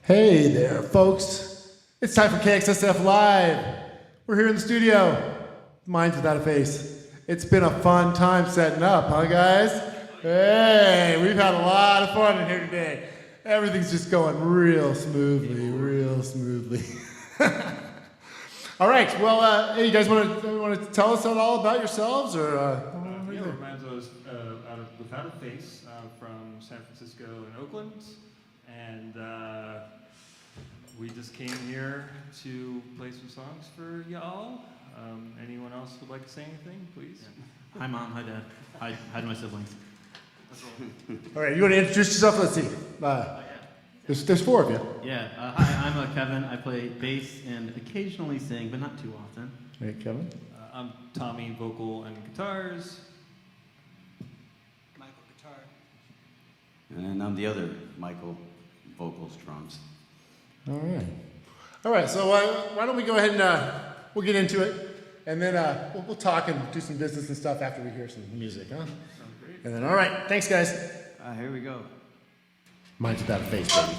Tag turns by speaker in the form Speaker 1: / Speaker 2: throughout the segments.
Speaker 1: Hey there, folks. It's time for KXSF Live. We're here in the studio. Minds without a face. It's been a fun time setting up, huh, guys? Hey, we've had a lot of fun in here today. Everything's just going real smoothly, All right, well, hey, you guys want to tell us all about yourselves, or?
Speaker 2: Yeah, we're bands without a face from San Francisco and Oakland, and we just came here to play some songs for y'all. Anyone else would like to say anything, please?
Speaker 3: Yeah. Hi, Mom. Hi, Dad. Hi to my siblings.
Speaker 1: All right, you want to introduce yourself? Let's see. There's four of you.
Speaker 3: Yeah. Hi, I'm Kevin. I play bass and occasionally sing, but not too often.
Speaker 1: All right, Kevin.
Speaker 2: I'm Tommy, vocal and guitars.
Speaker 4: Michael, guitar.
Speaker 5: And I'm the other Michael, vocals, drums.
Speaker 1: All right. So why don't we go ahead and we'll get into it, and then we'll talk and do some business and stuff after we hear some music, huh?
Speaker 2: Sounds great.
Speaker 1: And then, all right. Thanks, guys.
Speaker 5: Here we go.
Speaker 1: Mine's without a face, baby.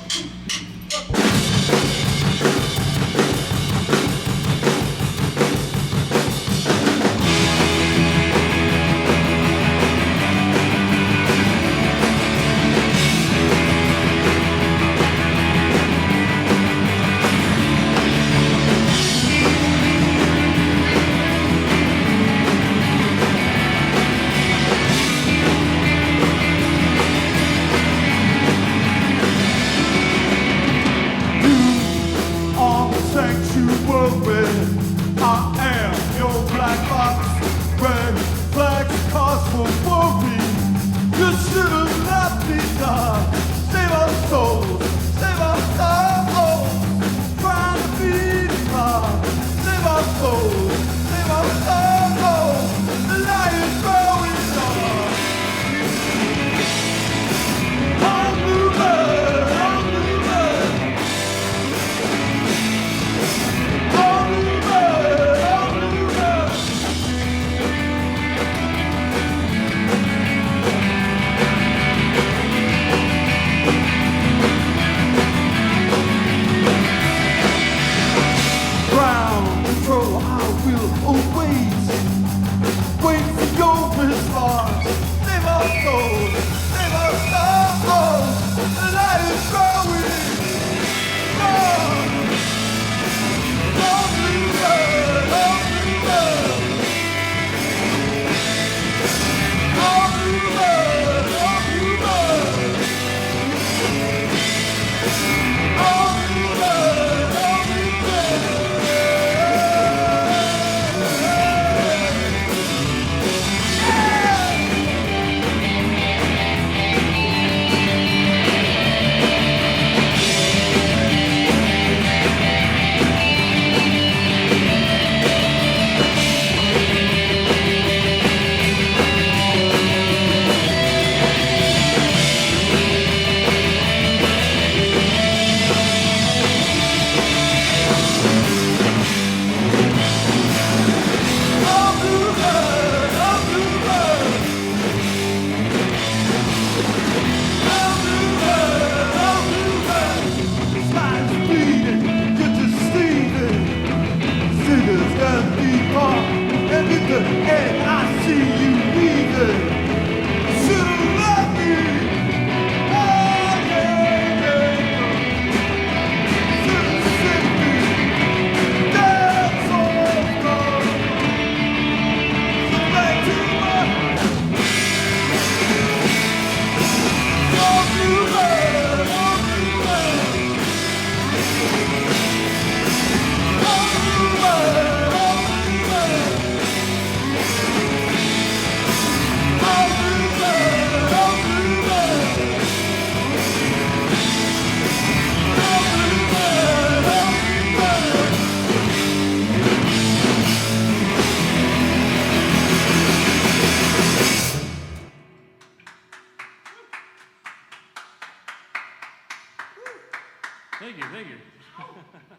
Speaker 2: Thank you.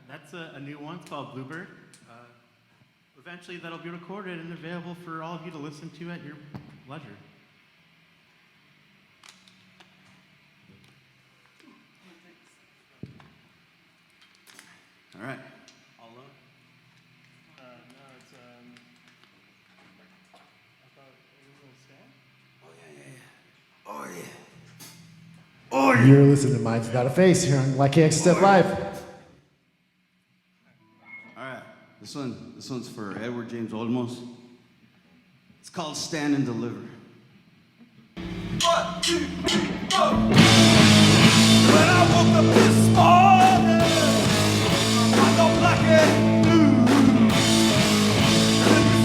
Speaker 3: That's a new one. It's called Bluebird. Eventually, that'll be recorded and available for all of you to listen to at your leisure.
Speaker 1: You're listening to Minds Without a Face here on KXSF Live.
Speaker 5: All right, this one's for Edward James Olmos. It's called Stand and Deliver.
Speaker 4: 1, 2, 3, 4. When I woke up this morning, I don't like it.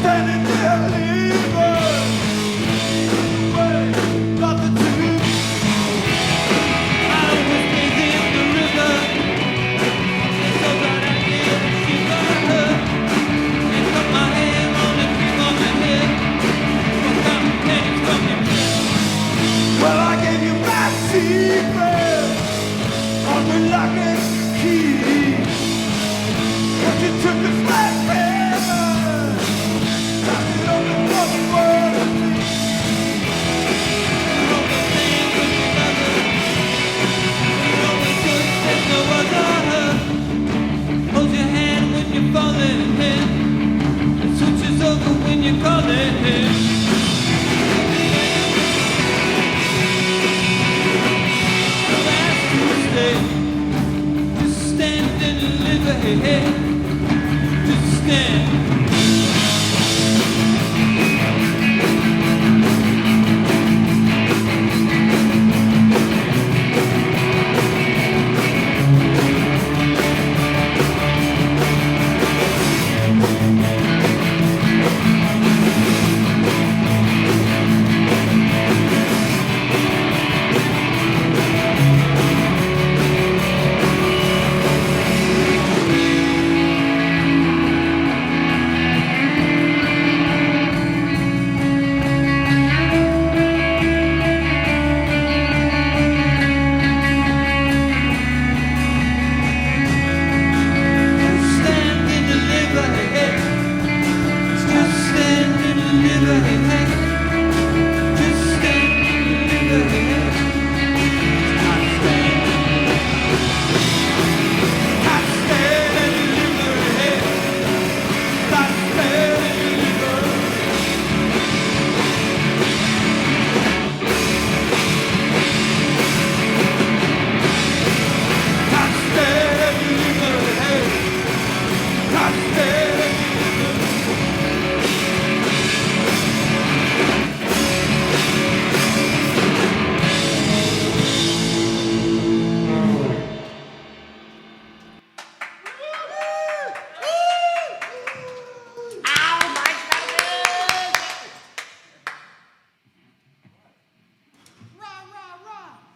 Speaker 4: Standing there, leaving. Way, nothing to do. I was busy in the river, so that I didn't see her. And put my hand on the cream on my head, for counting pennies from your head. Well, I gave you my secret on the lock and key, but you took the sledgehammer, knocked it on the fucking world of me. You know the thing with your mother, you know the good there's no other. Hold your hand when you're falling in, it switches over when you call it in. Just stand and deliver, hey, hey. Just stand.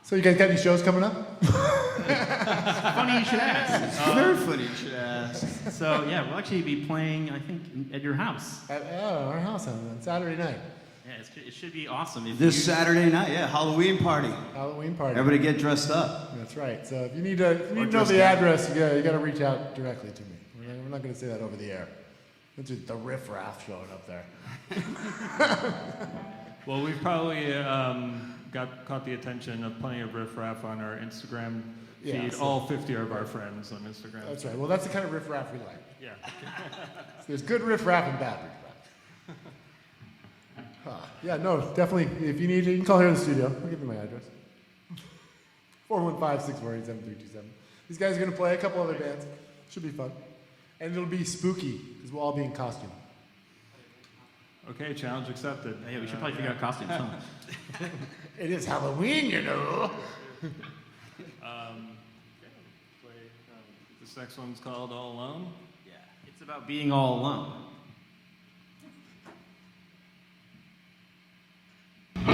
Speaker 1: So you guys got any shows coming up?
Speaker 3: Funny you should ask.
Speaker 5: Very funny, you should ask.
Speaker 3: So yeah, we'll actually be playing, I think, at your house.
Speaker 1: At our house on Saturday night.
Speaker 3: Yeah, it should be awesome. If
Speaker 5: This
Speaker 3: you-
Speaker 5: Saturday night, yeah, Halloween party.
Speaker 1: Halloween party.
Speaker 5: Everybody get dressed up.
Speaker 1: That's right. So if you need to know
Speaker 5: dress
Speaker 1: the
Speaker 5: down.
Speaker 1: address, you got to reach out directly to me. We're not going to say that over the air. It's just the riff-raff showing up there.
Speaker 2: Well, we've probably caught the attention of plenty of riffraff on our Instagram feed.
Speaker 1: Yeah, so-
Speaker 2: all 50 of our friends on Instagram.
Speaker 1: That's right. Well, that's the kind of riff-raff we like.
Speaker 2: Yeah.
Speaker 1: So there's good riff-raff and bad riff-raff. Yeah, no, definitely. If you need, you can call here in the studio. I'll give you my address. 415-648-7327. These guys are going to play a couple other bands. Should be fun. And it'll be spooky, because we'll all be in costume.
Speaker 2: Okay, challenge accepted.
Speaker 3: Yeah, we should probably figure out costumes, huh?
Speaker 1: It is Halloween, you know.
Speaker 2: This next one's called All Alone.
Speaker 3: Yeah, it's about being all alone.
Speaker 4: All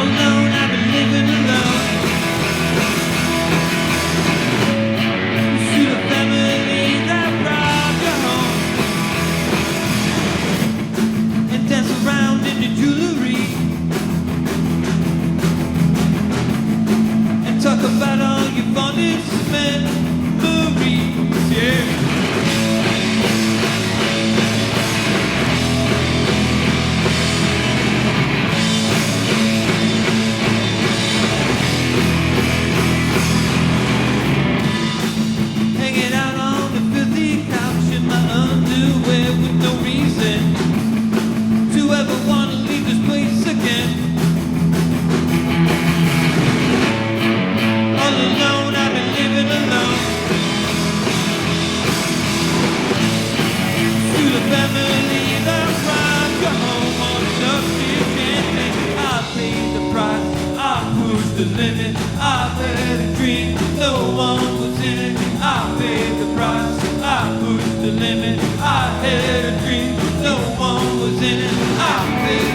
Speaker 4: alone, I've been living alone. You see the family that robbed your home and dance around in your jewelry and talk about all your fondest memories.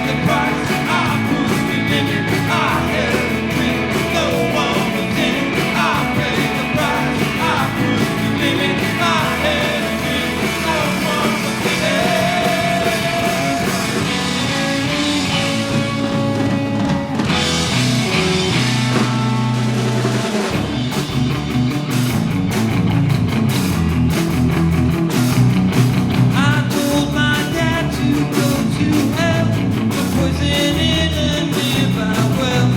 Speaker 4: the price. I pushed the limit. I had a dream. No one was in it. I paid the price. I pushed the limit. I had a dream. No one was in it. I told my dad to go to hell, the poison in a nearby well.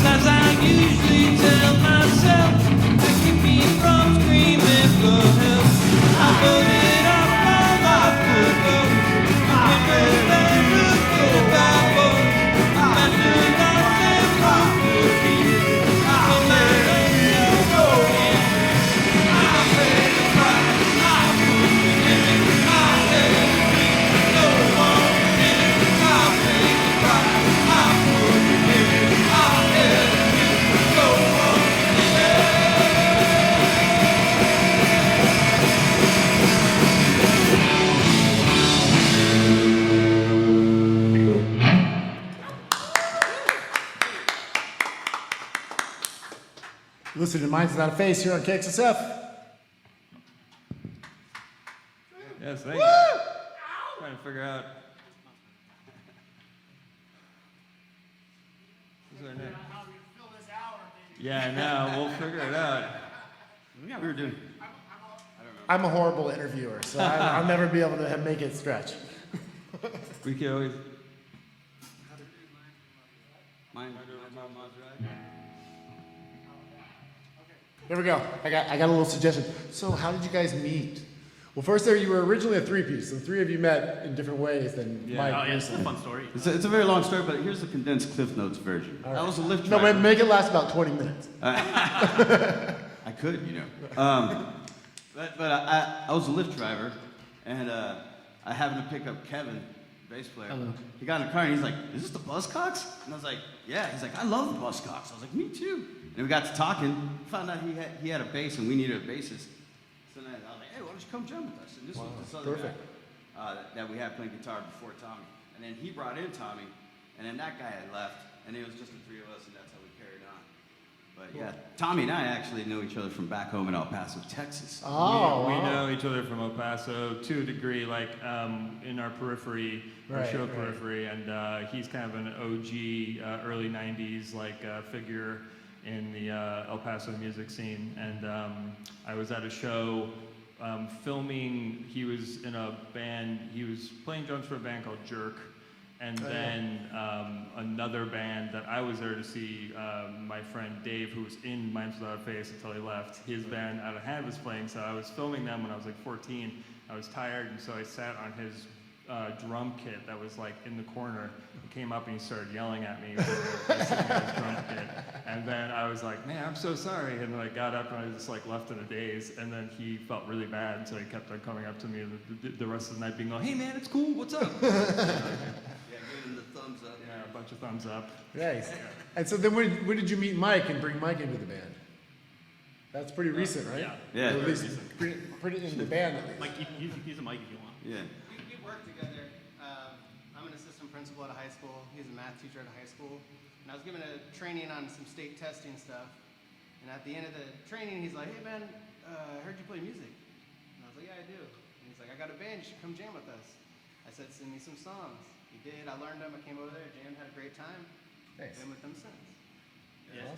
Speaker 4: As I usually tell myself, to keep me from screaming for help. I voted up all my footballs, remember that look good about boys. Imagine lost and lost for years. I let it go in. I paid the price. I put the limit. I had a dream. No one in it. I paid the price. I put the limit. I had a dream. No one in it.
Speaker 1: Listen to Minds Without a Face here on KXSF.
Speaker 2: Yes, thank you. Trying to figure out. Who's our next? Yeah, I know. We'll figure it out.
Speaker 5: Yeah, we were doing.
Speaker 1: I'm a horrible interviewer, so I'll never be able to make it stretch.
Speaker 2: We can always.
Speaker 5: Mine.
Speaker 1: Here we go. I got a little suggestion. So how did you guys meet? Well, first there, you were originally a three-piece, and three of you met in different ways than
Speaker 2: Yeah.
Speaker 1: Mike.
Speaker 3: Oh, yeah, it's a
Speaker 1: recently.
Speaker 3: fun story.
Speaker 5: It's a very long story, but here's the condensed Cliff Notes version.
Speaker 1: All
Speaker 5: I
Speaker 1: right.
Speaker 5: was a Lyft
Speaker 1: No,
Speaker 5: driver.
Speaker 1: but make it last about 20 minutes.
Speaker 5: I could, you know. But I was a Lyft driver, and I happened to pick up Kevin, bass player.
Speaker 3: Hello.
Speaker 5: He got in the car and he's like, "Is this the Buzzcocks?" And I was like, "Yeah." He's like, "I love the Buzzcocks." I was like, "Me too." And we got to talking. Found out he had a bass and we needed a bassist. So then I was like, "Hey, why don't you come jam with us?" And this was this other
Speaker 1: perfect.
Speaker 5: guy that we had playing guitar before Tommy. And then he brought in Tommy, and then that guy had left, and it was just the three of us, and that's how we carried on. But yeah, Tommy and I actually know each other from back home in El Paso, Texas.
Speaker 1: Oh,
Speaker 2: we
Speaker 1: wow.
Speaker 2: know each other from El Paso to a degree, like in our periphery, our
Speaker 1: Right,
Speaker 2: show
Speaker 1: right.
Speaker 2: periphery, and he's kind of an OG, early '90s like figure in the El Paso music scene. And I was at a show filming. He was in a band. He was playing drums for a band called Jerk. And then another band that I was there to see, my friend Dave, who was in Minds Without a Face until he left, his band Out of Hand was playing, so I was filming them when I was like 14. I was tired, and so I sat on his drum kit that was like in the corner. He came up and he started yelling at me over sitting on his drum kit. And then I was like, "Man, I'm so sorry." And then I got up and I just like left in a daze. And then he felt really bad, so he kept on coming up to me the rest of the night being like, "Hey man, it's cool, what's up?"
Speaker 5: Yeah, give him the thumbs up.
Speaker 2: Yeah, a bunch of thumbs up.
Speaker 1: Nice. And so then when did you meet Mike and bring Mike into the band? That's pretty recent, right?
Speaker 5: Yeah.
Speaker 1: Or at least pretty in the band, at least.
Speaker 3: Mike, use a mic if you want.
Speaker 5: Yeah.
Speaker 6: We work together. I'm an assistant principal at a high school. He's a math teacher at a high school. And I was given a training on some state testing stuff. And at the end of the training, he's like, "Hey man, I heard you play music." And I was like, "Yeah, I do." And he's like, "I got a band. You should come jam with us." I said, "Send me some songs." He did. I learned them. I came over there, jammed, had a great time.
Speaker 1: Nice.
Speaker 6: Been with them since.
Speaker 3: Yeah.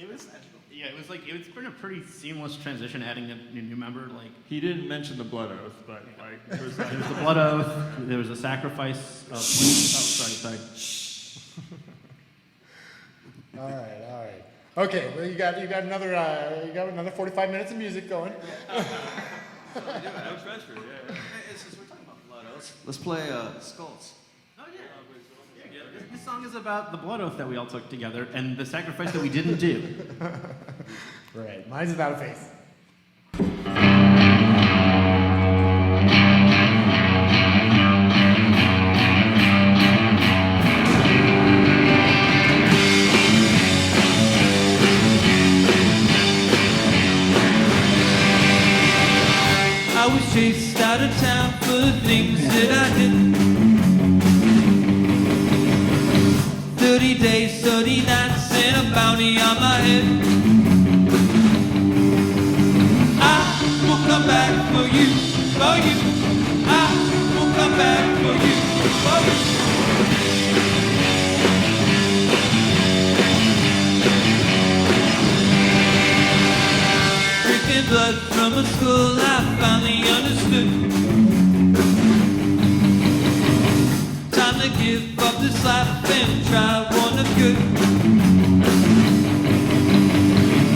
Speaker 3: It was. Yeah, it was like it's been a pretty seamless transition adding a new member. Like
Speaker 2: He didn't mention the blood oath, but like there was
Speaker 3: there was the blood oath. There was a sacrifice of. Oh, sorry.
Speaker 1: All right. Okay, well you got another 45 minutes of music going.
Speaker 2: no pressure. Yeah.
Speaker 5: Hey, since we're talking about blood oaths, let's play Skulls.
Speaker 3: Oh yeah. This song is about the blood oath that we all took together and the sacrifice that we didn't do.
Speaker 1: Right. Minds Without a Face.
Speaker 4: I was chased out of town for the things that I did. 30 days, 30 nights, and a bounty on my head. I will come back for you, for you. I will come back for you, for you. Drinking blood from a school I finally understood. Time to give up this life and try one of good.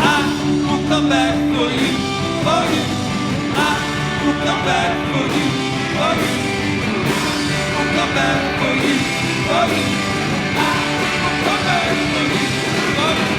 Speaker 4: I will come back for you, for you. I will come back for you, for you. I'll come back for you, for you. I will come back for you, for you.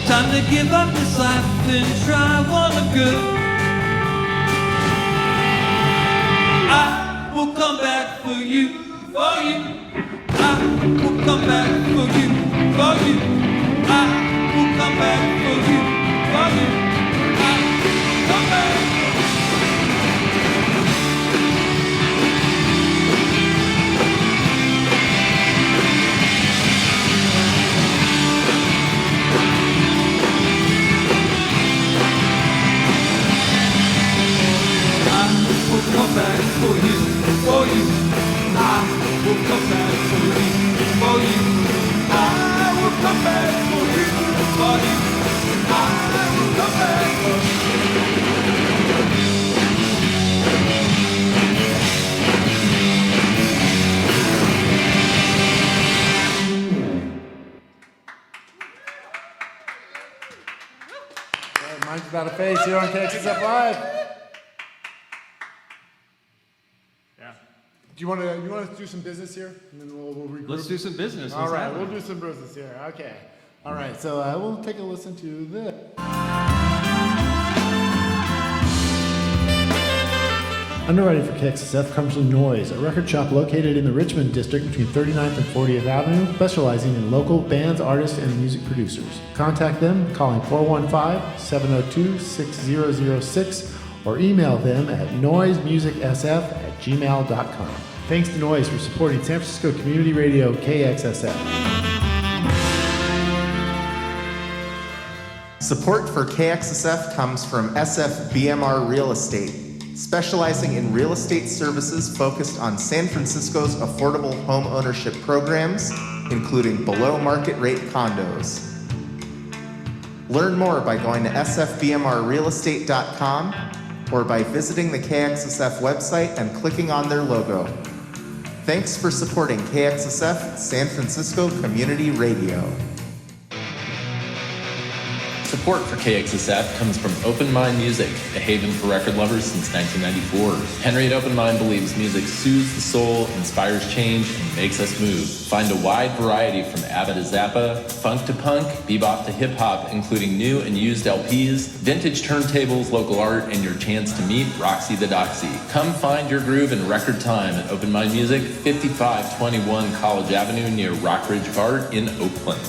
Speaker 4: Time to give up this life and try one of good. I will come back for you, for you. I will come back for you, for you. I will come back for you, for you. I will come back for you. Come back for you, for you. I will come back for you, for you. I will come back for you, for you. I will come back for you.
Speaker 1: Minds Without a Face here on KXSF Live. Do you want to do some business here, and then we'll regroup?
Speaker 2: Let's do some business.
Speaker 1: All right, we'll do some business here. Okay. All right, so we'll take a listen to this. Underwriting for KXSF comes from Noise, a record shop located in the Richmond district between 39th and 40th Avenue, specializing in local bands, artists, and music producers. Contact them calling 415-702-6006 or email them at noisemusicsf@gmail.com. Thanks to Noise for supporting San Francisco Community Radio KXSF.
Speaker 7: Support for KXSF comes from SF BMR Real Estate, specializing in real estate services focused on San Francisco's affordable home ownership programs, including below-market rate condos. Learn more by going to sfbmrrealestate.com or by visiting the KXSF website and clicking on their logo. Thanks for supporting KXSF San Francisco Community Radio.
Speaker 8: Support for KXSF comes from Open Mind Music, a haven for record lovers since 1994. Henry at Open Mind believes music soothes the soul, inspires change, and makes us move. Find a wide variety from ABBA to Zappa, funk to punk, bebop to hip-hop, including new and used LPs, vintage turntables, local art, and your chance to meet Roxy the Doxy. Come find your groove in record time at Open Mind Music, 5521 College Avenue near Rockridge Park in Oakland.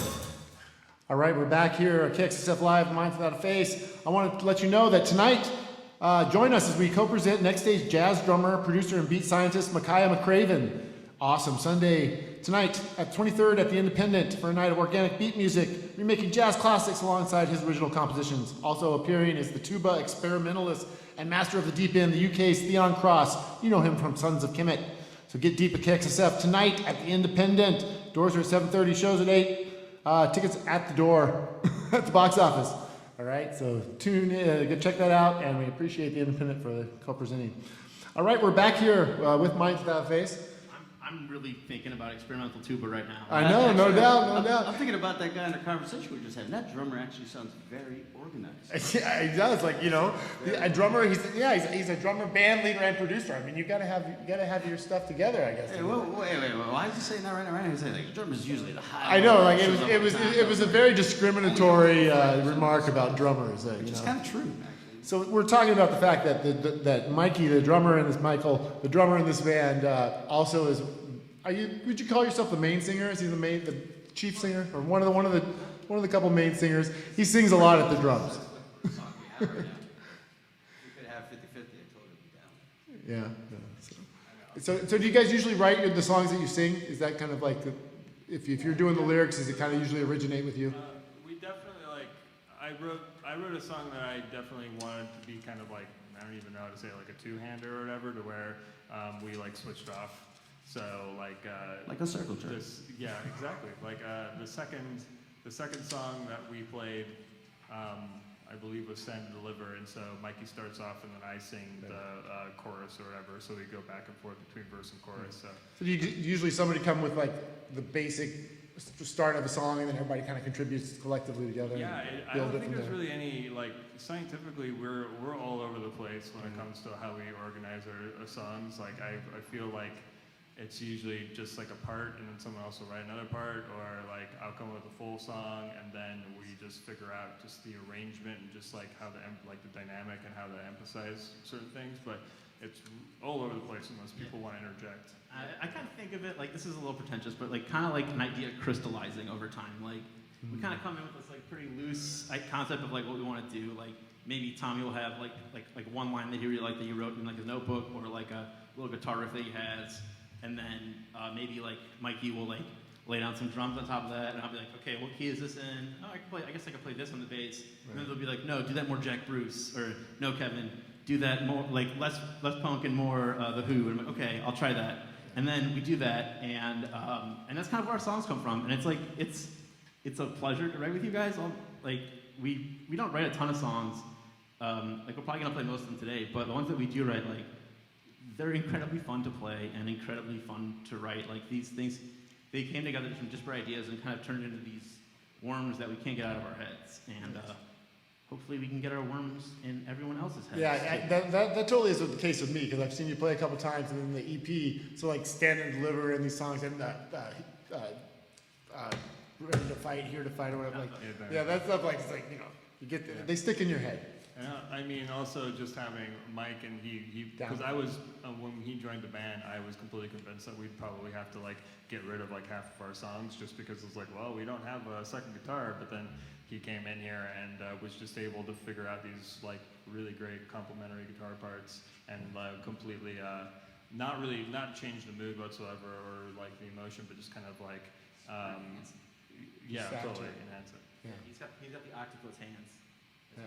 Speaker 1: All right, we're back here at KXSF Live, Minds Without a Face. I want to let you know that tonight, join us as we co-present Next Stage jazz drummer, producer, and beat scientist Micaiah McCraven. Awesome. Sunday tonight at 23rd at the Independent for a night of organic beat music, remaking jazz classics alongside his original compositions. Also appearing is the tuba experimentalist and master of the deep end, the UK's Theon Cross. You know him from Sons of Kemet. So get deep at KXSF tonight at the Independent. Doors are at 7:30, shows at 8. Tickets at the door, at the box office. All right, so tune in, go check that out, and we appreciate the Independent for co-presenting. All right, we're back here with Minds Without a Face.
Speaker 3: I'm really thinking about experimental tuba right now.
Speaker 1: I know, no doubt, no doubt.
Speaker 5: I'm thinking about that guy in the conversation we just had. And that drummer actually sounds very organized.
Speaker 1: Yeah, he does. Like, you know, a drummer. He's a drummer, band leader, and producer. I mean, you gotta have your stuff together, I guess.
Speaker 5: Hey, wait. Why is he saying that right now? He's saying like, drummer's usually the high.
Speaker 1: I know. Like it was a very discriminatory remark about drummers.
Speaker 5: It's kind of true.
Speaker 1: So we're talking about the fact that that Mikey, the drummer in this the drummer in this band, also is. Would you call yourself the main singer? Is he the chief singer, or one of the couple main singers? He sings a lot at the drums.
Speaker 5: We could have 50-50. I totally be down.
Speaker 1: Yeah. So do you guys usually write the songs that you sing? Is that kind of like if you're doing the lyrics, does it kind of usually originate with you?
Speaker 2: We definitely I wrote a song that I definitely wanted to be kind of like, I don't even know how to say it, like a two-hander or whatever, to where we like switched off. So like
Speaker 5: a circle jerk.
Speaker 2: Yeah, exactly. Like the second song that we played, I believe was Stand and Deliver, and so Mikey starts off and then I sing the chorus or whatever. So we go back and forth between verse and chorus. So
Speaker 1: Usually somebody come with like the basic start of a song, and then everybody kind of contributes collectively together.
Speaker 2: Yeah, I don't think there's really any, like, scientifically we're all over the place when it comes to how we organize our songs. Like I feel like it's usually just like a part, and then someone else will write another part, or like I'll come with a full song, and then we just figure out just the arrangement and just like how the dynamic and how to emphasize certain things. But it's all over the place unless people want to interject.
Speaker 3: I kind of think of it like, this is a little pretentious, but like kind of like an idea crystallizing over time. Like we kind of come in with this like pretty loose concept of like what we want to do. Like maybe Tommy will have like one line that he really liked that he wrote in like his notebook, or like a little guitar riff that he has, and then maybe like Mikey will like lay down some drums on top of that, and I'll be like, okay, what key is this in? Oh, I guess I could play this on the bass. Right. And then they'll be like, no, do that more Jack Bruce, or no, Kevin, do that more like less punk and more the Who. And I'm like, okay, I'll try that. And then we do that, and that's kind of where our songs come from. And it's like it's a pleasure to write with you guys. Like we don't write a ton of songs. Like we're probably gonna play most of them today, but the ones that we do write, like they're incredibly fun to play and incredibly fun to write. Like these things, they came together from disparate ideas and kind of turned into these worms that we can't get out of our heads. And hopefully we can get our worms in everyone else's heads.
Speaker 1: Yeah, that totally is the case with me, because I've seen you play a couple times, and then the EP, so like Stand and Deliver and these songs, and Ready to Fight, Here to Fight, or whatever. Like, yeah, that stuff, like, it's like, you know, they stick in your head.
Speaker 2: Yeah, I mean, also just having Mike, and he because I was when he joined the band, I was completely convinced that we'd probably have to like get rid of like half of our songs, just because it's like, well, we don't have a second guitar. But then he came in here and was just able to figure out these like really great complementary guitar parts, and completely not change the mood whatsoever or like the emotion, but just kind of like totally enhance it.
Speaker 3: Yeah. He's got the octopus hands.
Speaker 1: Yeah.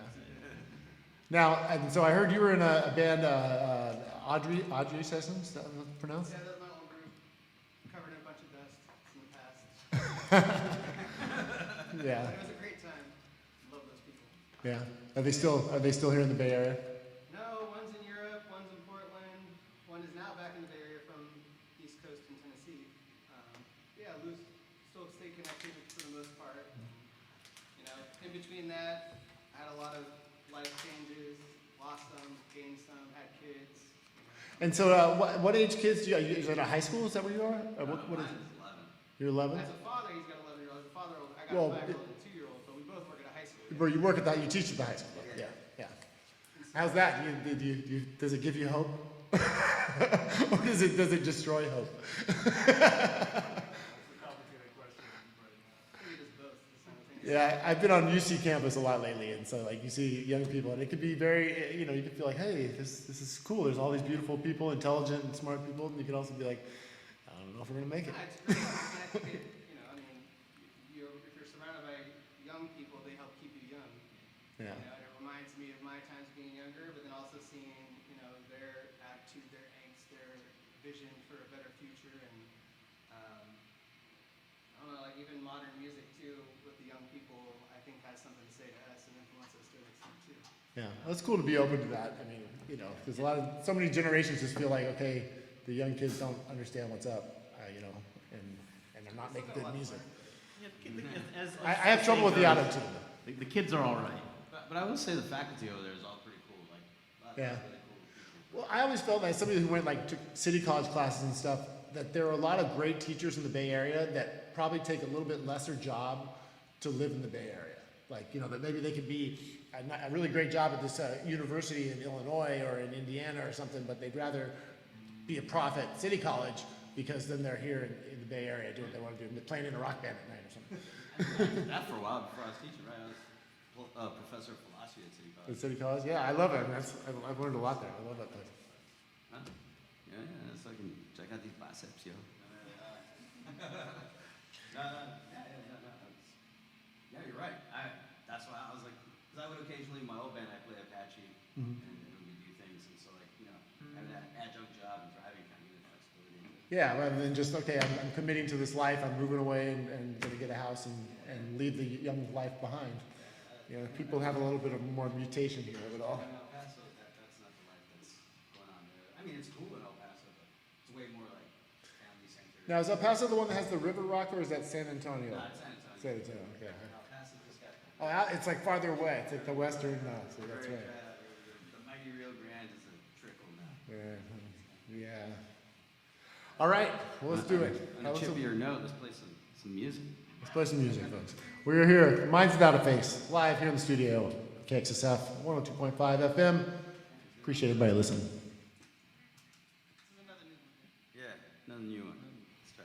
Speaker 1: Now, and so I heard you were in a band, Audrey Sessions, is that pronounced?
Speaker 6: Yeah, that was my old group. Covered in a bunch of dust in the past.
Speaker 1: Yeah.
Speaker 6: But it was a great time. Love those people.
Speaker 1: Yeah. Are they still here in the Bay Area?
Speaker 6: No, one's in Europe, one's in Portland, one is now back in the Bay Area from East Coast in Tennessee. Still stay connected for the most part. You know, in between that, I had a lot of life changes, lost some, gained some, had kids.
Speaker 1: And so, what age kids do you? Is it a high school? Is that where you are? Or what is it?
Speaker 5: 11.
Speaker 1: You're 11.
Speaker 6: As a father, he's got 11-year-olds. As a father, I got a 5-year-old and a 2-year-old, but we both work at a high school.
Speaker 1: Where you work at that? You teach at the high school. Yeah. How's that? Does it give you hope, or does it destroy hope? Yeah, I've been on UC campus a lot lately, and so like you see young people, and it could be very, you can feel like, hey, this is cool. There's all these beautiful people, intelligent and smart people, and you can also be like, I don't know if we're gonna make it.
Speaker 6: Yeah, it's great. And I think if you're surrounded by young people, they help keep you young.
Speaker 1: Yeah.
Speaker 6: You know, and it reminds me of my times being younger, but then also seeing, their attitude, their angst, their vision for a better future, and I don't know, like even modern music too, with the young people, I think has something to say to us and influence us to an extent too.
Speaker 1: Yeah, it's cool to be open to that. I mean, because so many generations just feel like, okay, the young kids don't understand what's up. you know, and they're not making good music.
Speaker 3: I
Speaker 1: I have trouble with the auto-tune.
Speaker 3: The kids are all right.
Speaker 5: But I will say the faculty over there is all pretty cool. Like, a lot of
Speaker 1: Yeah.
Speaker 5: really cool people.
Speaker 1: Well, I always felt like somebody who went like to city college classes and stuff, that there are a lot of great teachers in the Bay Area that probably take a little bit lesser job to live in the Bay Area. Like, you know, that maybe they could be a really great job at this university in Illinois or in Indiana or something, but they'd rather be a prof at City College because then they're here in the Bay Area doing what they want to do, playing in a rock band at night or something.
Speaker 5: I did that for a while before I was teaching, right? I was a professor of philosophy at City
Speaker 1: At
Speaker 5: College.
Speaker 1: City College, yeah, I love it. I mean, I've learned a lot there. I love that place.
Speaker 5: Huh? Yeah, so I can check out these biceps, yo. Yeah, you're right. That's why I was like, because I would occasionally, in my old band, I play Apache, and we do things, and so like, you know, having that adjunct job and driving kind of gives flexibility.
Speaker 1: Yeah, rather than just, okay, I'm committing to this life, I'm moving away and going to get a house and leave the young life behind. You know, people have a little bit of more mutation here of it all.
Speaker 5: In El Paso, that's not the life that's going on there. I mean, it's cool in El Paso, but it's way more like family-centered.
Speaker 1: Now, is El Paso the one that has the River Rock, or is that San Antonio?
Speaker 5: No, it's San Antonio.
Speaker 1: San Antonio, okay.
Speaker 5: El Paso just got
Speaker 1: It's like farther away. It's like the western, so that's
Speaker 5: very,
Speaker 1: right.
Speaker 5: the mighty Rio Grande is a trickle now.
Speaker 1: Yeah. All right, well, let's do it.
Speaker 5: On a chippier note, let's play some music.
Speaker 1: Let's play some music, folks. We're here, Minds Without a Face, live here in the studio, KXSF 102.5 FM. Appreciate everybody listening.
Speaker 5: Yeah, another new one. Let's try.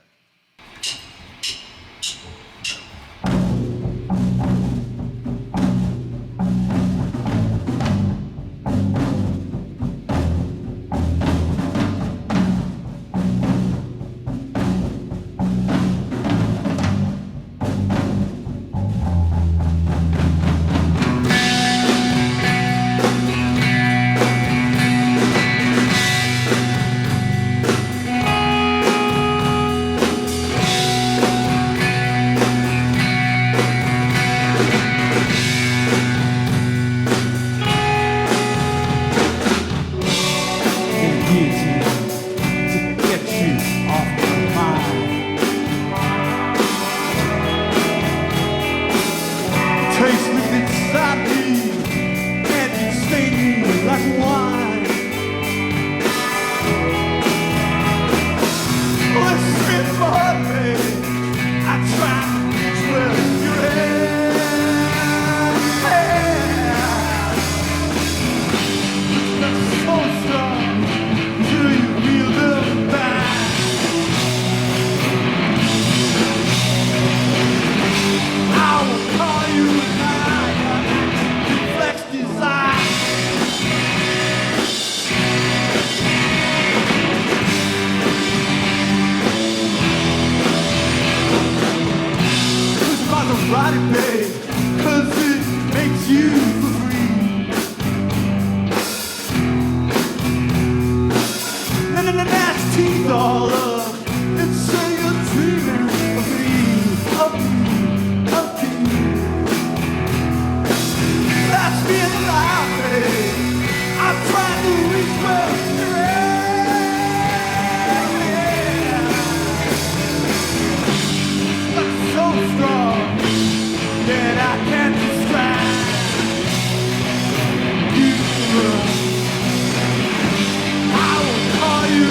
Speaker 4: I will call you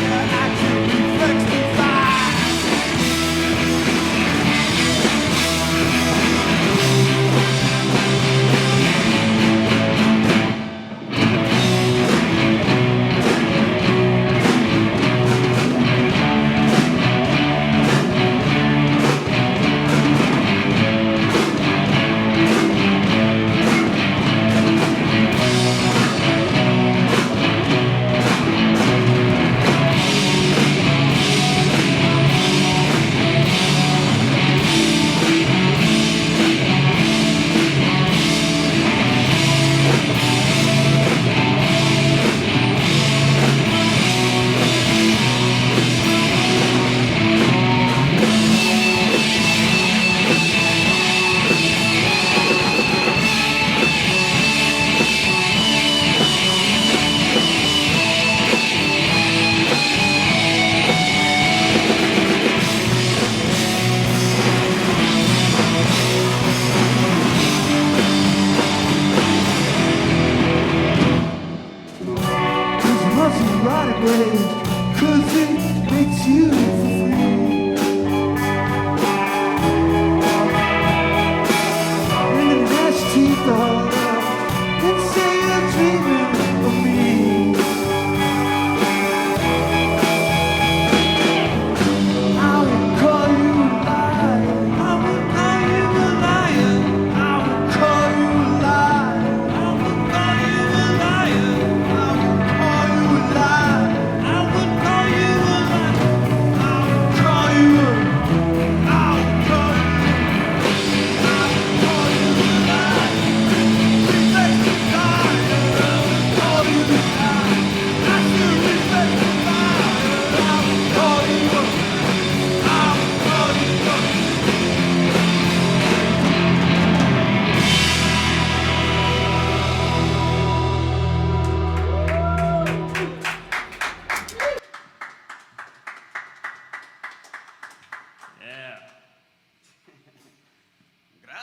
Speaker 4: and I can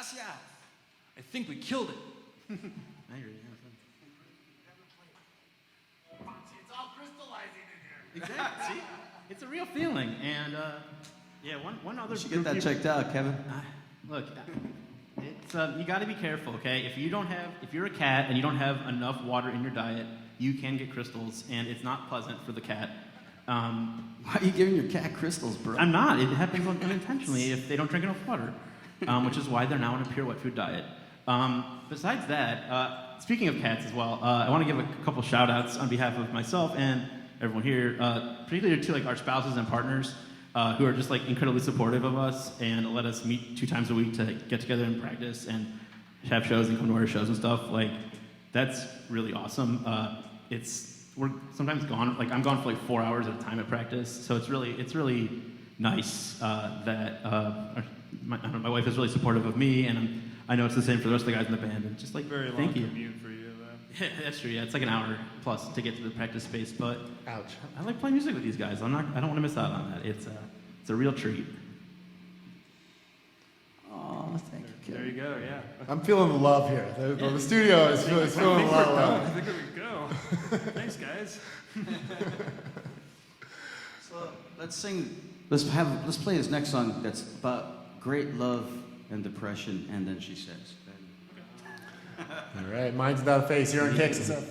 Speaker 5: Gracias.
Speaker 2: I think we killed it.
Speaker 3: I hear you.
Speaker 1: It's all crystallizing in here.
Speaker 3: Exactly. See? It's a real feeling. And yeah, one other.
Speaker 5: You should get that checked out, Kevin.
Speaker 3: Look, it's you got to be careful, okay? If you're a cat and you don't have enough water in your diet, you can get crystals, and it's not pleasant for the cat.
Speaker 5: Why are you giving your cat crystals, bro?
Speaker 3: I'm not. It happens unintentionally if they don't drink enough water, which is why they're now on a pure wet food diet. Besides that, speaking of cats as well, I want to give a couple shout outs on behalf of myself and everyone here, particularly to like our spouses and partners who are just like incredibly supportive of us and let us meet 2 times a week to get together and practice and have shows and come to our shows and stuff. Like, that's really awesome. We're sometimes gone, like I'm gone for like 4 hours at a time at practice, so it's really nice that my wife is really supportive of me, and I know it's the same for the rest of the guys in the band, and just like,
Speaker 2: Very long
Speaker 3: thank you.
Speaker 2: commute for you, though.
Speaker 3: Yeah, that's true. Yeah, it's like an hour plus to get to the practice space, but
Speaker 1: Ouch.
Speaker 3: I like playing music with these guys. I don't want to miss out on that. It's a real treat.
Speaker 5: Oh, thank you,
Speaker 2: There you go, yeah.
Speaker 1: I'm feeling the love here. The studio is feeling a lot of
Speaker 2: I
Speaker 1: love.
Speaker 2: think we go. Thanks, guys.
Speaker 5: So let's play this next song that's about great love and depression, and then she says.
Speaker 1: All right, Minds Without a Face here on KXSF.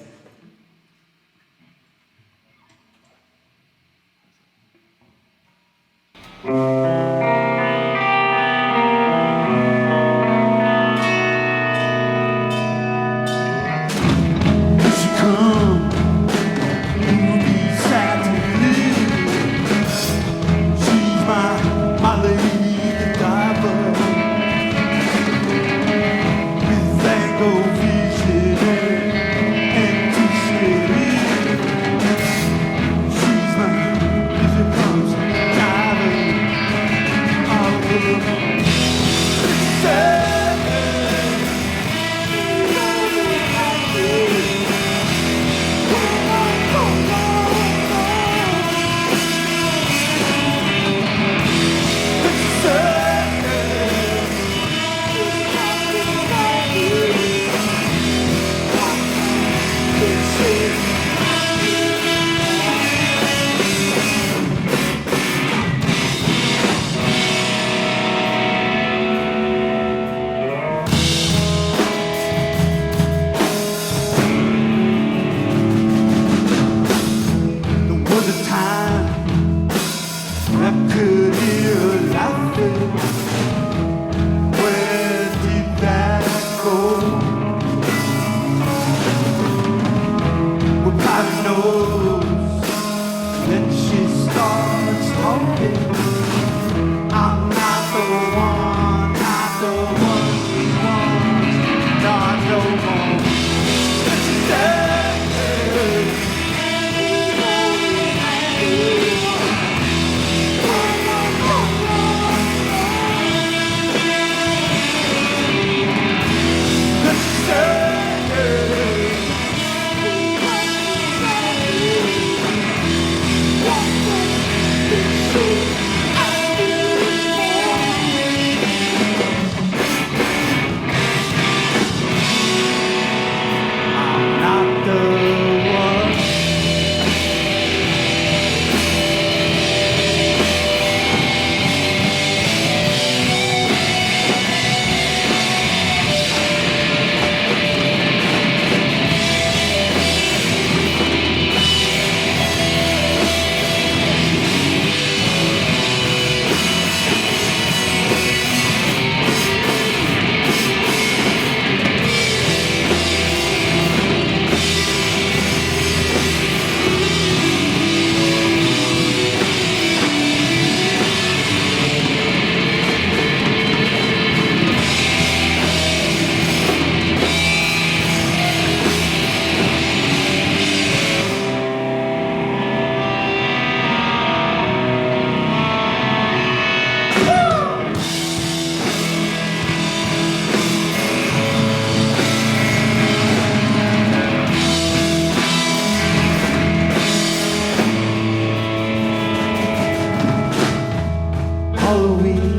Speaker 9: Halloween,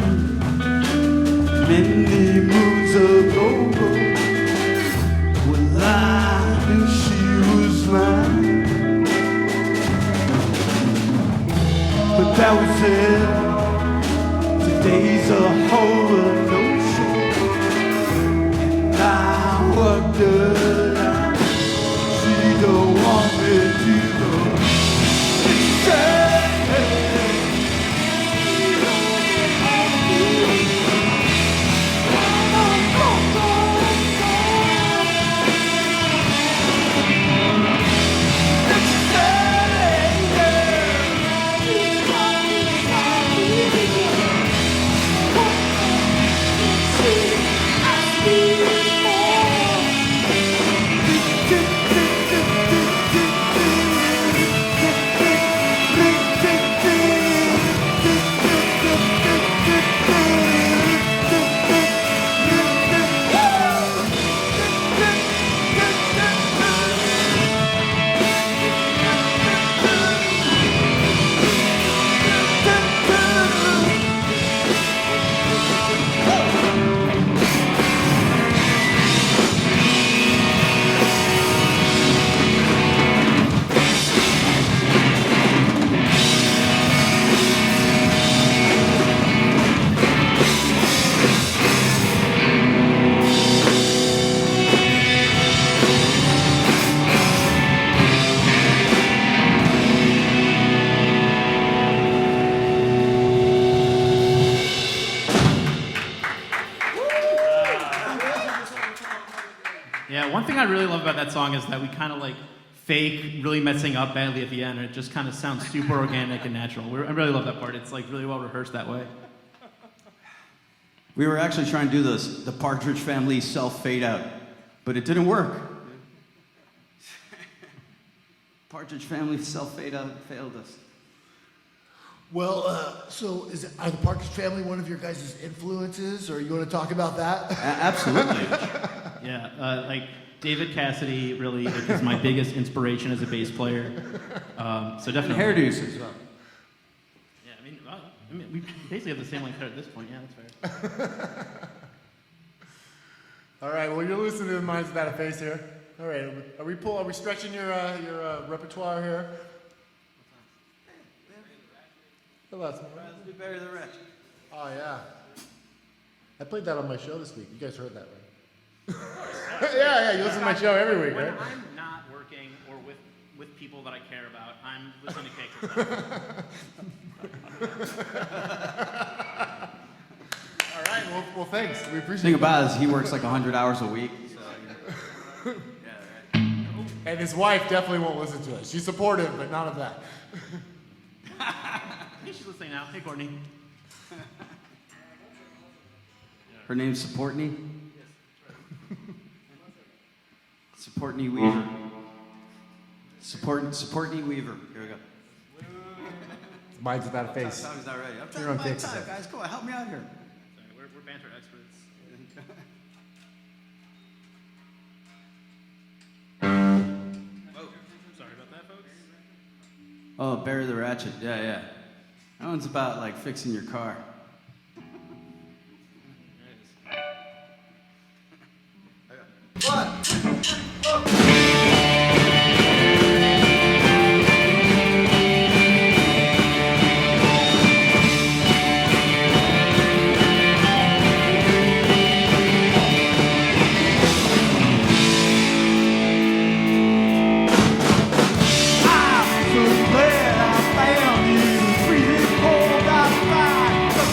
Speaker 9: many moons years ago when I knew she was mine. But that was it. Today's a horror notion, and I wonder now she don't want me to go.
Speaker 3: Yeah, one thing I really love about that song is that we kind of like fake really messing up badly at the end, and it just kind of sounds super organic and natural. I really love that part. It's like really well rehearsed that way.
Speaker 5: We were actually trying to do the Partridge Family self-fade out, but it didn't work. Partridge Family self-fade out failed us.
Speaker 10: Well, so are the Partridge Family one of your guys' influences, or you want to talk about that?
Speaker 5: Absolutely.
Speaker 3: Yeah, like David Cassidy really is my biggest inspiration as a bass player. So definitely.
Speaker 5: And hairdos as well.
Speaker 3: Yeah, I mean, we basically have the same length hair at this point. Yeah, that's fair.
Speaker 1: All right, well, you're listening to the Minds Without a Face here. All right, are we stretching your repertoire here?
Speaker 5: Let's do Bury the Wretch.
Speaker 1: Oh, yeah. I played that on my show this week. You guys heard that, right? yeah, you listen to my show every week,
Speaker 3: when
Speaker 1: right?
Speaker 3: I'm not working or with people that I care about, I'm listening to KXSF.
Speaker 1: All right, well, thanks. We appreciate it.
Speaker 5: The thing about it is he works like 100 hours a week. So, yeah, right.
Speaker 1: And his wife definitely won't listen to it. She's supportive, but none of that.
Speaker 3: Hey, she's listening now. Hey, Courtney.
Speaker 5: Her name's Supportney? Supportney Weaver. Supportney Weaver. Here we go.
Speaker 1: Minds Without a Face.
Speaker 5: Tommy's not ready. I'm
Speaker 1: You're on
Speaker 5: trying to
Speaker 1: KXSF.
Speaker 5: time, guys. Come on, help me out here.
Speaker 3: Sorry, we're banter experts. Oh, sorry about that, folks.
Speaker 5: Oh, Bury the Ratchet. Yeah. That one's about like fixing your car.
Speaker 9: I'm so glad I found you. Freezing cold outside, the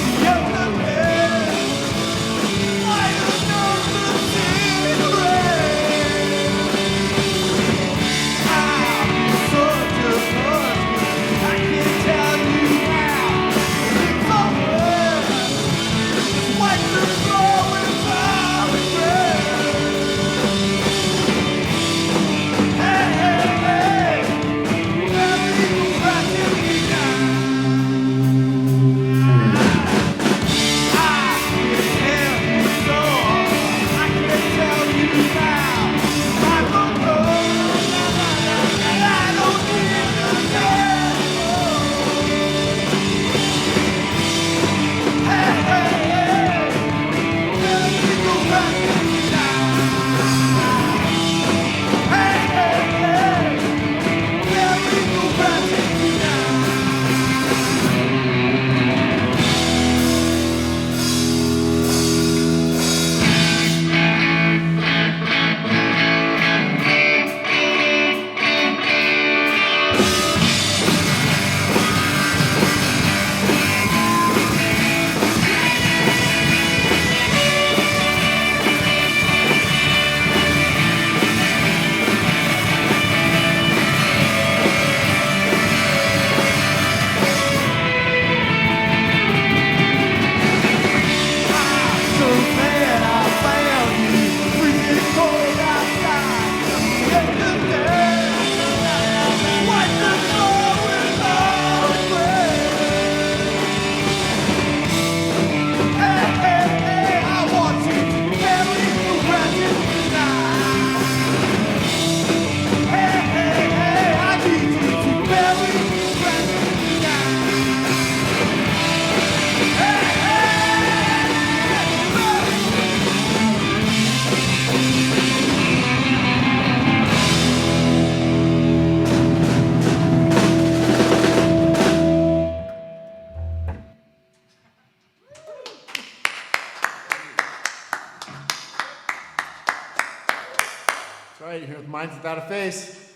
Speaker 1: That's right, here with Minds Without a Face.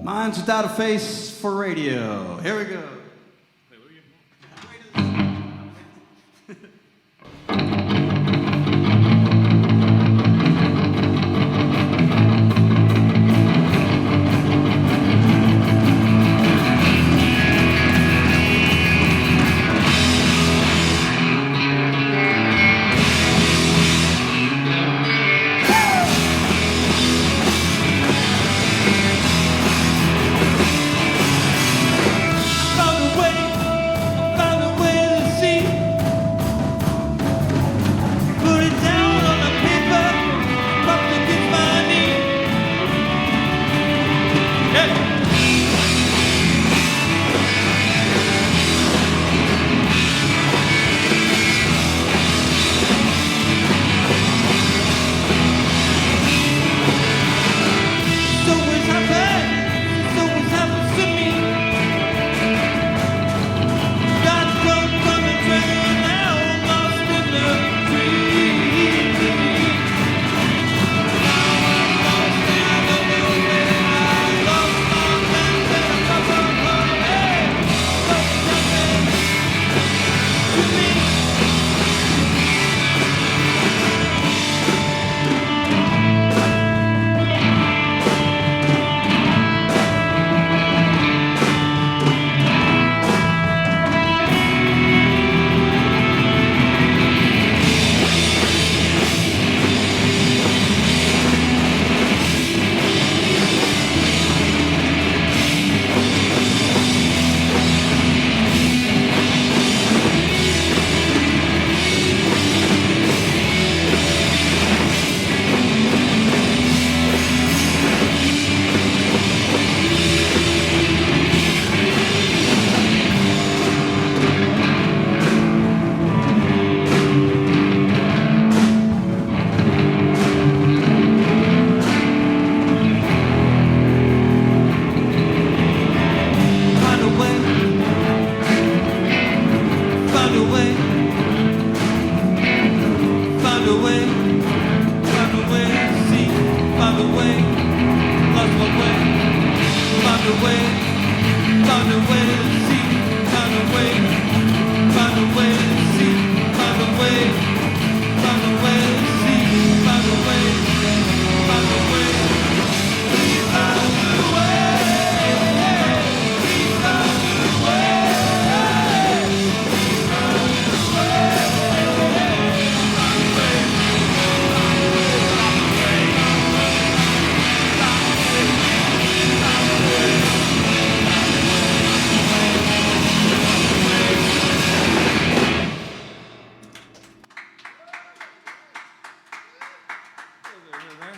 Speaker 5: Minds Without a Face for radio. Here we go.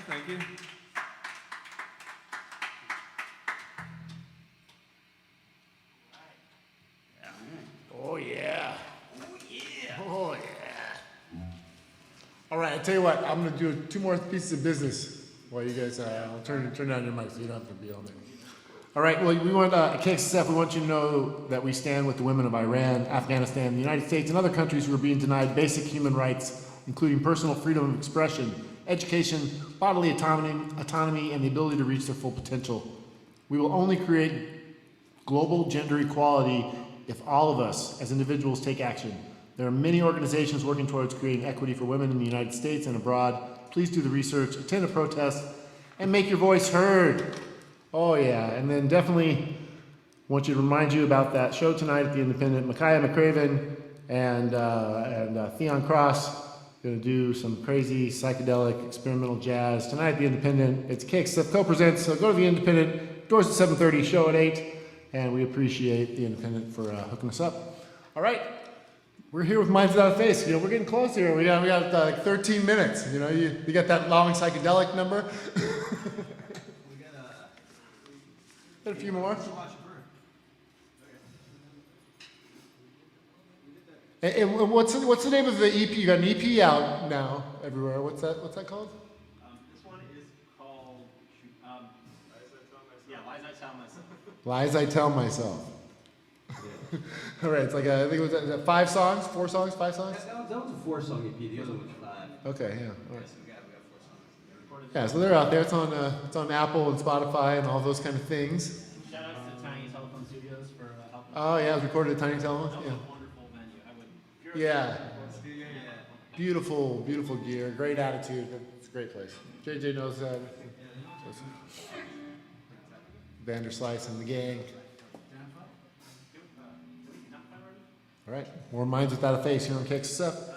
Speaker 2: Thank you.
Speaker 1: Oh yeah. Oh yeah. Oh yeah. All right, I tell you what, I'm gonna do 2 more pieces of business while you guys. I'll turn down your mic so you don't have to be on there. All right. Well, we want at KXSF. We want you to know that we stand with the women of Iran, Afghanistan, the United States, and other countries who are being denied basic human rights, including personal freedom of expression, education, bodily autonomy, and the ability to reach their full potential. We will only create global gender equality if all of us as individuals take action. There are many organizations working towards creating equity for women in the United States and abroad. Please do the research, attend a protest, and make your voice heard. Oh yeah, and then definitely want you to remind you about that show tonight at the Independent. Micaiah McCraven and Theon Cross going to do some crazy psychedelic experimental jazz tonight at the Independent. It's KXSF co-presents, so go to the Independent. Doors at 7:30, show at 8, and we appreciate the Independent for hooking us up. All right, we're here with Minds Without a Face. You know, we're getting close here. We got like 13 minutes. You know, you got that long psychedelic number. Got a few more. And what's the name of the EP? You got an EP out now everywhere. What's that called?
Speaker 3: This one is called Lies I Tell Myself.
Speaker 1: Lies I Tell Myself. All right, it's like I think it was 5 songs, 4 songs, 5 songs.
Speaker 5: That was a 4-song EP. The other one was 5.
Speaker 1: Okay, yeah. All right.
Speaker 5: So we got 4 songs.
Speaker 1: Yeah, so they're out there. It's on Apple and Spotify and all those kind of things.
Speaker 3: Shout outs to Tiny Telephone Studios for helping.
Speaker 1: Oh yeah, it was recorded at Tiny Telephone.
Speaker 3: That was
Speaker 1: Yeah.
Speaker 3: a wonderful venue.
Speaker 1: Yeah. Beautiful, beautiful gear. Great attitude. It's a great place. JJ knows that. Vanderslice and the gang. All right, more Minds Without a Face here on KXSF.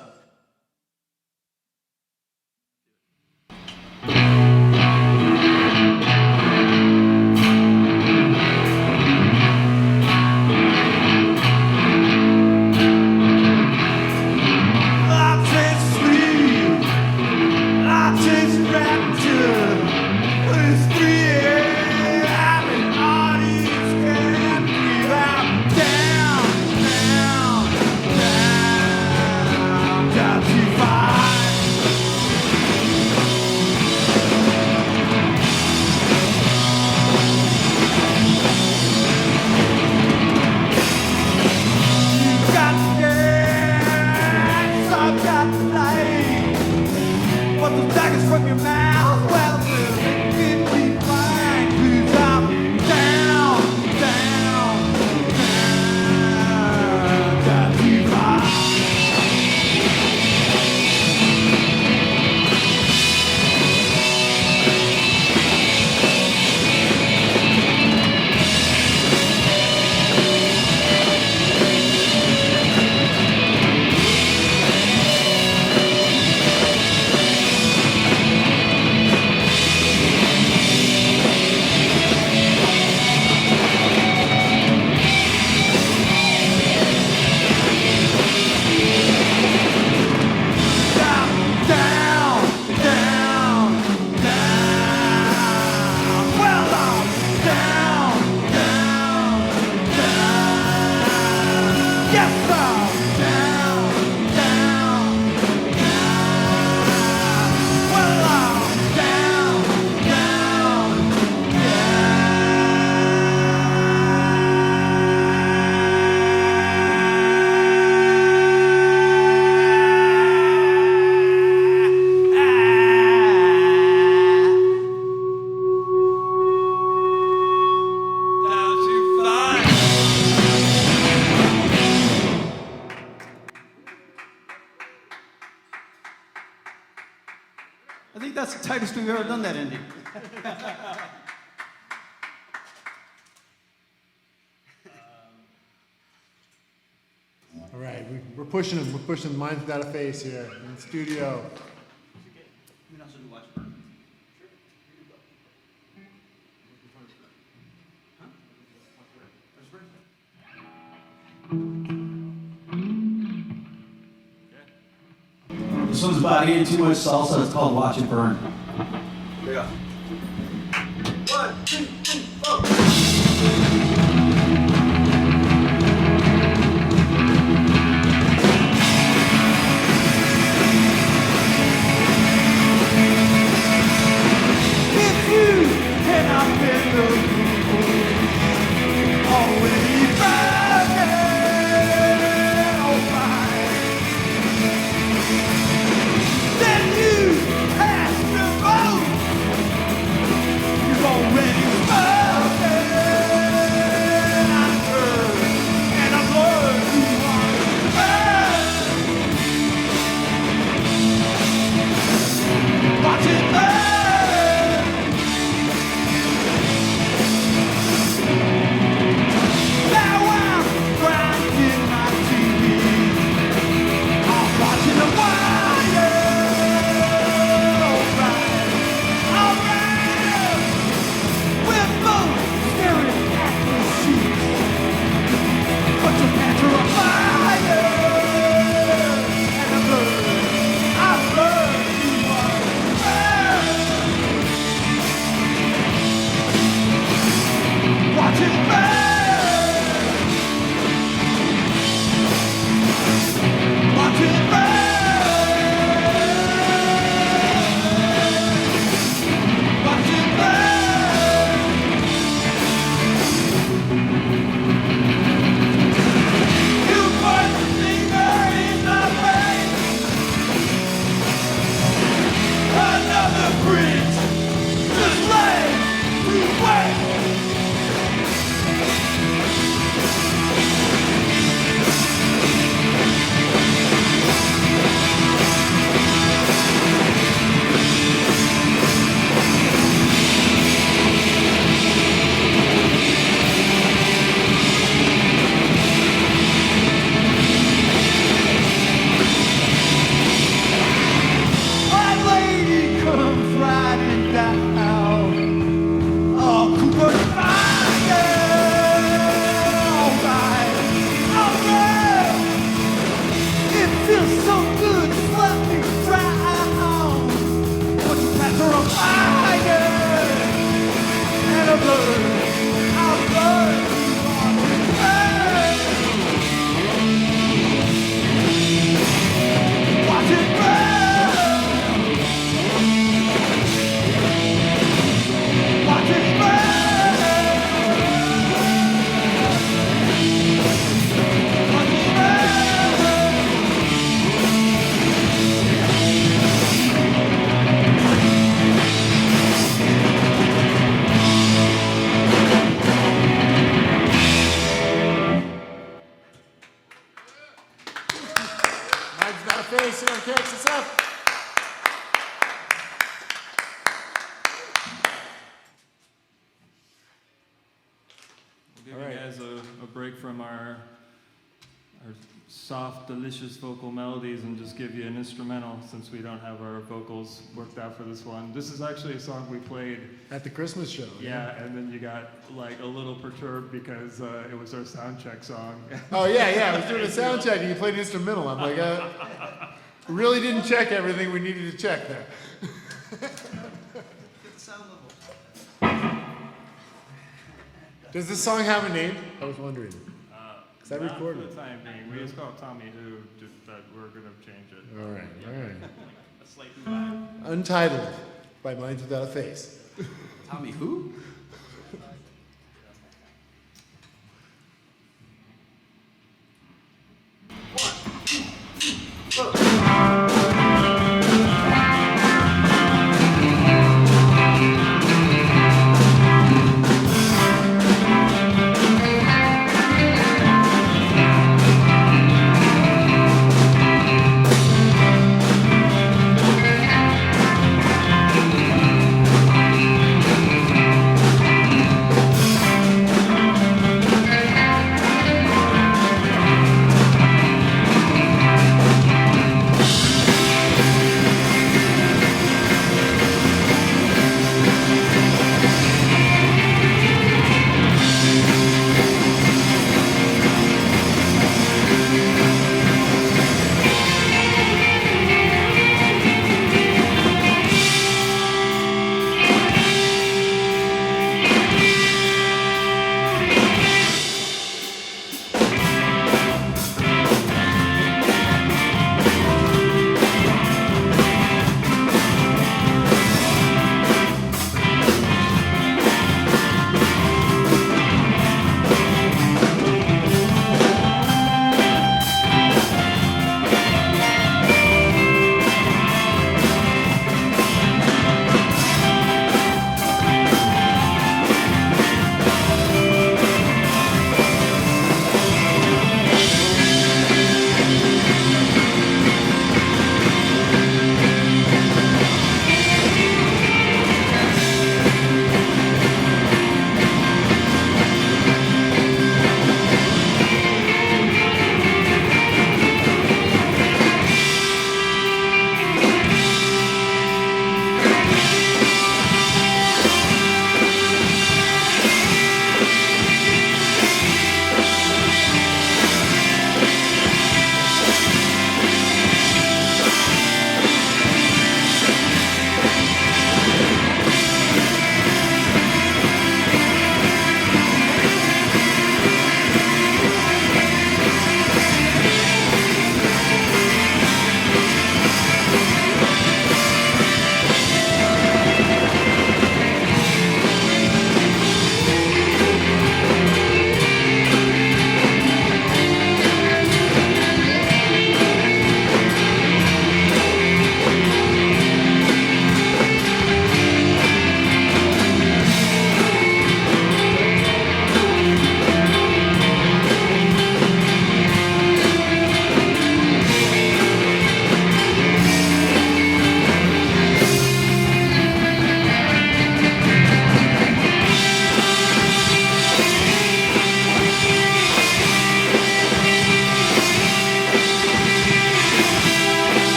Speaker 5: I think that's the tightest we've ever done that, Indy.
Speaker 1: All right, we're pushing them. We're pushing Minds Without a Face here in the studio.
Speaker 5: We can also do Watch It Burn. This one's about eating too much salsa. It's called Watch It Burn. Here we go. 1, 2, 3, 4. Already spoken.
Speaker 2: from our soft, delicious vocal melodies and just give you an instrumental since we don't have our vocals worked out for this one. This is actually a song we played
Speaker 1: At the Christmas show.
Speaker 2: yeah, and then you got like a little perturbed because it was our sound check song.
Speaker 1: Oh, yeah. I was doing a sound check and you played an instrumental. I'm like, really didn't check everything we needed to check there.
Speaker 5: Get the sound level.
Speaker 1: Does this song have a name? I was wondering. Is that
Speaker 2: Not
Speaker 1: recorded?
Speaker 2: for the time being. We just called Tommy Who, just that we're gonna change it.
Speaker 1: All right.
Speaker 3: A slight vibe.
Speaker 1: Untitled by Minds Without a Face.
Speaker 5: Tommy who?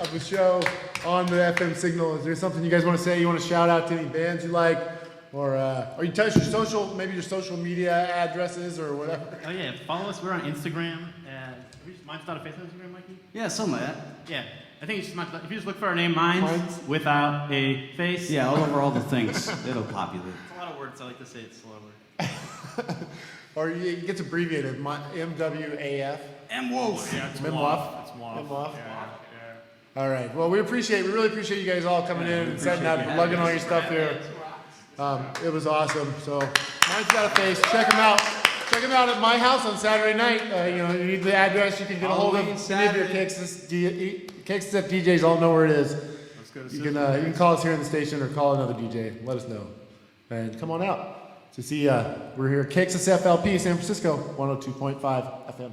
Speaker 1: of the show on the FM signal. Is there something you guys want to say? You want to shout out to any bands you like? Or you touch your social, maybe your social media addresses or whatever?
Speaker 3: Oh yeah, follow us. We're on Instagram. Mine's not a face on Instagram, Mikey?
Speaker 5: Yeah, something like that.
Speaker 3: Yeah, I think it's just if you just look for our name, Minds without a face.
Speaker 5: Yeah, all over all the things. It'll populate.
Speaker 3: It's a lot of words. I like to say it's a lot of words.
Speaker 1: Or it gets abbreviated, MWAF.
Speaker 5: MWOF.
Speaker 2: Yeah, it's
Speaker 1: MWOF.
Speaker 2: It's MWOF.
Speaker 1: MWOF.
Speaker 2: Yeah.
Speaker 1: All right. Well, we really appreciate you guys all coming in and setting up, lugging all your stuff here. It was awesome. So, Mine's Got a Face. Check them out. Check them out at my house on Saturday night. You need the address. You can get a hold of any of your KXSF DJs. All know where it is.
Speaker 2: Let's go to
Speaker 1: You can call us here in the station or call another DJ. Let us know. And come on out. So see ya. We're here at KXSF LP San Francisco, 102.5 FM.